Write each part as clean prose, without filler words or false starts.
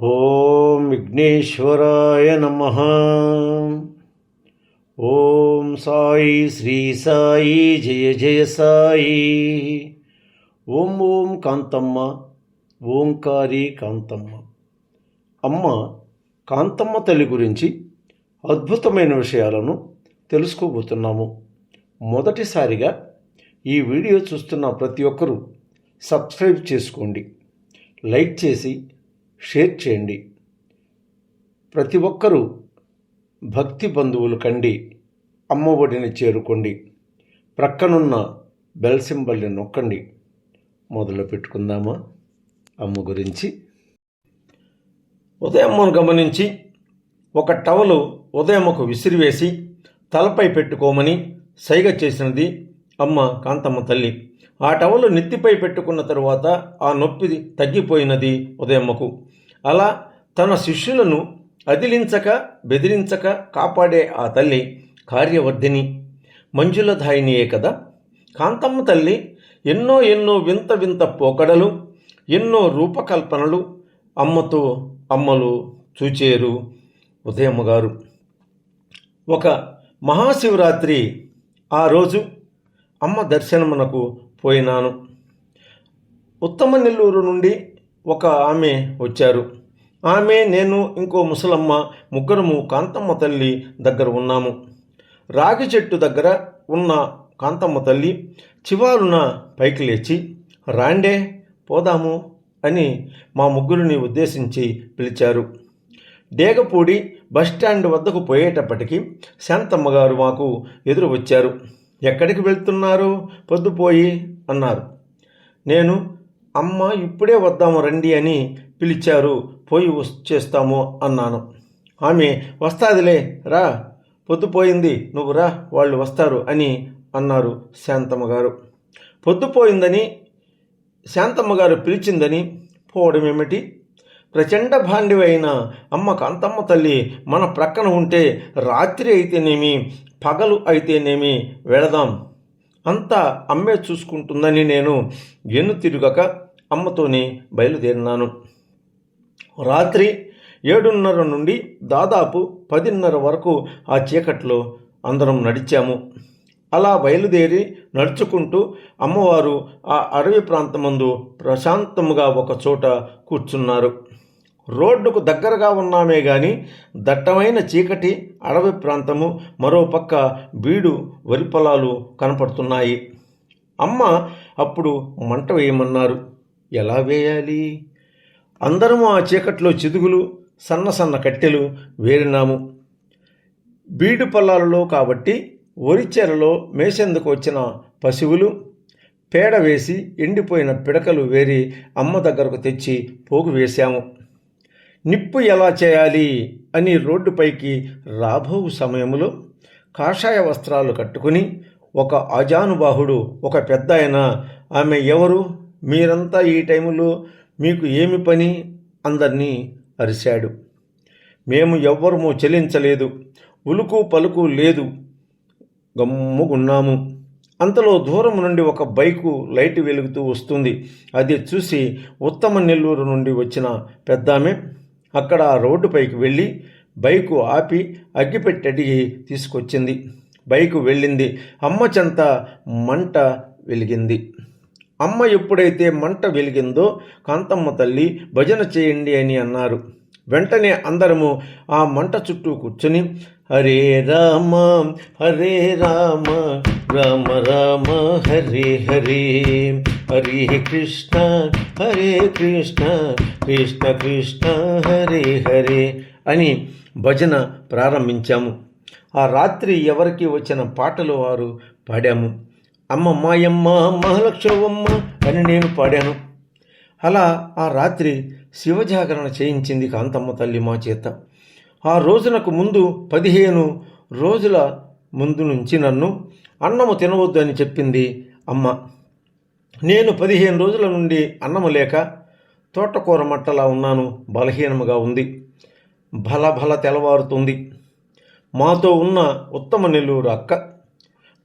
ఓం విఘ్నేశ్వరాయ నమః. ఓం సాయి శ్రీ సాయి జయ జయ సాయి. ఓం ఓం కాంతమ్మ ఓంకారి కాంతమ్మ. అమ్మ కాంతమ్మ తల్లి గురించి అద్భుతమైన విషయాలను తెలుసుకోబోతున్నాము. మొదటిసారిగా ఈ వీడియో చూస్తున్న ప్రతి ఒక్కరూ సబ్స్క్రైబ్ చేసుకోండి, లైక్ చేసి షేర్ చేయండి. ప్రతి ఒక్కరూ భక్తి బంధువులు కండి అమ్మ ఒడిని చేరుకోండి. ప్రక్కనున్న బెల్ సింబల్ని నొక్కండి. మొదలు పెట్టుకుందామా అమ్మ గురించి. ఉదయమ్మను గమనించి ఒక టవలు ఉదయమ్మకు విసిరివేసి తలపై పెట్టుకోమని సైగ చేసినది అమ్మ కాంతమ్మ తల్లి. ఆ టవలు నెత్తిపై పెట్టుకున్న తరువాత ఆ నొప్పి తగ్గిపోయినది ఉదయమ్మకు. అలా తన శిష్యులను అదిలించక బెదిరించక కాపాడే ఆ తల్లి కార్యవర్ధిని మంజులధాయినియే కదా. కాంతమ్మ తల్లి ఎన్నో ఎన్నో వింత వింత పోకడలు, ఎన్నో రూపకల్పనలు అమ్మలు చూచేరు ఉదయమ్మ గారు. ఒక మహాశివరాత్రి ఆ రోజు అమ్మ దర్శనమునకు పోయినాను. ఉత్తమనెల్లూరు నుండి ఒక ఆమె వచ్చారు. ఆమె, నేను, ఇంకో ముసలమ్మ ముగ్గురము కాంతమ్మ తల్లి దగ్గర ఉన్నాము. రాగి చెట్టు దగ్గర ఉన్న కాంతమ్మ తల్లి చివాలున పైకి లేచి, రాండే పోదాము అని మా ముగ్గురిని ఉద్దేశించి పిలిచారు. డేగపూడి బస్టాండ్ వద్దకు పోయేటప్పటికి శాంతమ్మ గారు మాకు ఎదురు వచ్చారు. ఎక్కడికి వెళ్తున్నారు పొద్దుపోయి అన్నారు. నేను, అమ్మ ఇప్పుడే వద్దాము రండి అని పిలిచారు, పోయి వచ్చేస్తాము అన్నాను. ఆమె, వస్తాదిలే రా, పొద్దుపోయింది, నువ్వు రా, వాళ్ళు వస్తారు అని అన్నారు శాంతమ్మ గారు. పొద్దుపోయిందని శాంతమ్మ గారు పిలిచిందని పోవడం ఏమిటి? ప్రచండ భాండివి అయిన అమ్మ కాంతమ్మ తల్లి మన ప్రక్కన ఉంటే రాత్రి అయితేనేమి పగలు అయితేనేమి వెళదాం, అంతా అమ్మే చూసుకుంటుందని నేను తిరగక అమ్మతోనే బయలుదేరినాను. రాత్రి 7:30 నుండి దాదాపు 10:30 వరకు ఆ చీకట్లో అందరం నడిచాము. అలా బయలుదేరి నడుచుకుంటూ అమ్మవారు ఆ అడవి ప్రాంతమందు ప్రశాంతముగా ఒక చోట కూర్చున్నారు. రోడ్డుకు దగ్గరగా ఉన్నామే గాని దట్టమైన చీకటి అడవి ప్రాంతము, మరోపక్క బీడు వరి పొలాలు కనపడుతున్నాయి. అమ్మ అప్పుడు మంట వేయమన్నారు. ఎలా వేయాలి? అందరము ఆ చీకట్లో చిదుగులు, సన్న సన్న కట్టెలు వేరినాము. బీడు పొలాలలో కాబట్టి వరిచెరలో మేసేందుకు వచ్చిన పశువులు పేడ వేసి ఎండిపోయిన పిడకలు వేరి అమ్మ దగ్గరకు తెచ్చి పోగు వేశాము. నిప్పు ఎలా చేయాలి అని రోడ్డుపైకి రాబో సమయంలో కాషాయ వస్త్రాలు కట్టుకుని ఒక ఆజానుబాహుడు, ఒక పెద్ద ఆయన, ఆమె ఎవరు, మీరంతా ఈ టైములో మీకు ఏమి పని అందరినీ అరిశాడు. మేము ఎవ్వరము చెల్లించలేదు, ఉలుకు పలుకు లేదు, గమ్ముగున్నాము. అంతలో దూరం నుండి ఒక బైకు లైట్ వెలుగుతూ వస్తుంది. అది చూసి ఉత్తమనెల్లూరు నుండి వచ్చిన పెద్దామె అక్కడ రోడ్డుపైకి వెళ్ళి బైకు ఆపి అగ్గిపెట్టి అడిగి తీసుకొచ్చింది. బైకు వెళ్ళింది. అమ్మ చెంత మంట వెలిగింది. అమ్మ ఎప్పుడైతే మంట వెలిగిందో కాంతమ్మ తల్లి భజన చేయండి అని అన్నారు. వెంటనే అందరము ఆ మంట చుట్టూ కూర్చుని హరే రామ హరే రామ రామ రామ హరే హరే, హరే కృష్ణ హరే కృష్ణ కృష్ణ కృష్ణ హరే హరే అని భజన ప్రారంభించాము. ఆ రాత్రి ఎవరికి వచ్చిన పాటలు వారు పాడాము. అమ్మ మాయమ్మ మహాలక్ష్మమ్మ అని నేను పాడాను. అలా ఆ రాత్రి శివజాగరణ చేయించింది కాంతమ్మ తల్లి మా చేత. ఆ రోజునకు ముందు 15 రోజుల ముందు నుంచి నన్ను అన్నము తినవద్దు అని చెప్పింది అమ్మ. నేను 15 రోజుల నుండి అన్నము లేక తోటకూర మట్టలా ఉన్నాను. బలహీనముగా ఉంది. భల తెల్లవారుతుంది. మాతో ఉన్న ఉత్తమనెల్లూరు అక్క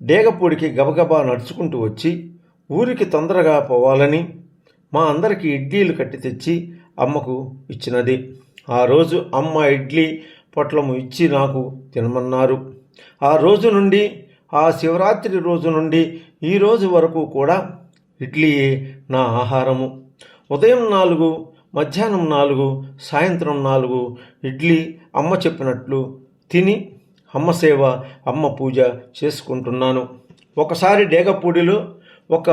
డేగపూడికి గబగబా నడుచుకుంటూ వచ్చి ఊరికి తొందరగా పోవాలని మా అందరికీ ఇడ్లీలు కట్టి తెచ్చి అమ్మకు ఇచ్చినది. ఆ రోజు అమ్మ ఇడ్లీ పొట్లము ఇచ్చి నాకు తినమన్నారు. ఆ రోజు నుండి, ఆ శివరాత్రి రోజు నుండి ఈ రోజు వరకు కూడా ఇడ్లీయే నా ఆహారము. ఉదయం 4, మధ్యాహ్నం 4, సాయంత్రం 4 ఇడ్లీ అమ్మ చెప్పినట్లు తిని అమ్మ సేవ, అమ్మ పూజ చేసుకుంటున్నాను. ఒకసారి డేగపూడిలో ఒక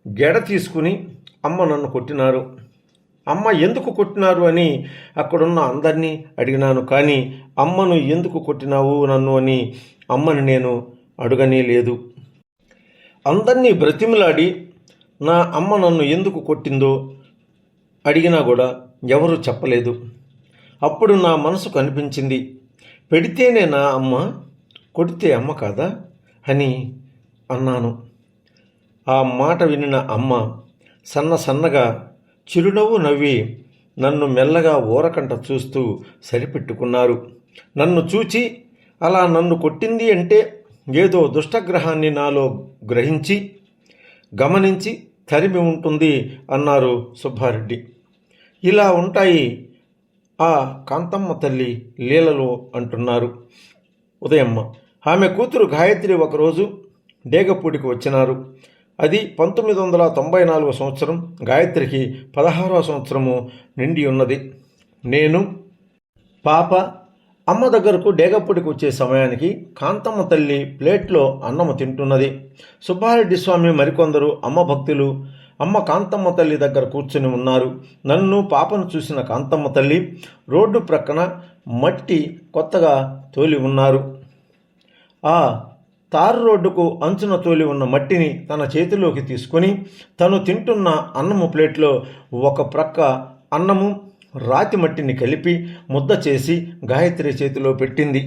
గెడ తీసుకుని అమ్మ నన్ను కొట్టినారు. అమ్మ ఎందుకు కొట్టినారు అని అక్కడున్న అందరినీ అడిగినాను. కానీ అమ్మను ఎందుకు కొట్టినావు నన్ను అని అమ్మని నేను అడగనే లేదు. అందరినీ బ్రతిమలాడి నా అమ్మ నన్ను ఎందుకు కొట్టిందో అడిగినా కూడా ఎవరూ చెప్పలేదు. అప్పుడు నా మనసుకు అనిపించింది, పెడితేనే నా అమ్మ, కొడితే అమ్మ కాదా అని అన్నాను. ఆ మాట వినిన అమ్మ సన్నగా చిరునవ్వు నవ్వి నన్ను మెల్లగా ఊరకంట చూస్తూ సరిపెట్టుకున్నారు. నన్ను చూచి అలా నన్ను కొట్టింది అంటే ఏదో దుష్టగ్రహాన్ని నాలో గ్రహించి గమనించి తరిమి ఉంటుంది అన్నారు సుబ్బారెడ్డి. ఇలా ఉంటాయి ఆ కాంతమ్మ తల్లి లీలలు అంటున్నారు ఉదయమ్మ. ఆమె కూతురు గాయత్రి ఒకరోజు డేగపూడికి వచ్చినారు. అది 1994 సంవత్సరం. గాయత్రికి 16వ సంవత్సరము నిండి ఉన్నది. నేను పాప అమ్మ దగ్గరకు డేగపూడికి వచ్చే సమయానికి కాంతమ్మ తల్లి ప్లేట్లో అన్నము తింటున్నది. సుబ్బారెడ్డి స్వామి మరికొందరు అమ్మ భక్తులు అమ్మ కాంతమ్మ తల్లి దగ్గర కూర్చుని ఉన్నారు. నన్ను పాపను చూసిన కాంతమ్మ తల్లి రోడ్డు ప్రక్కన మట్టి కొత్తగా తోలి ఉన్నారు. ఆ తారు రోడ్డుకు అంచున తోలి ఉన్న మట్టిని తన చేతిలోకి తీసుకొని తను తింటున్న అన్నము ప్లేట్లో ఒక ప్రక్క అన్నము రాతి మట్టిని కలిపి ముద్ద చేసి గాయత్రి చేతిలో పెట్టింది.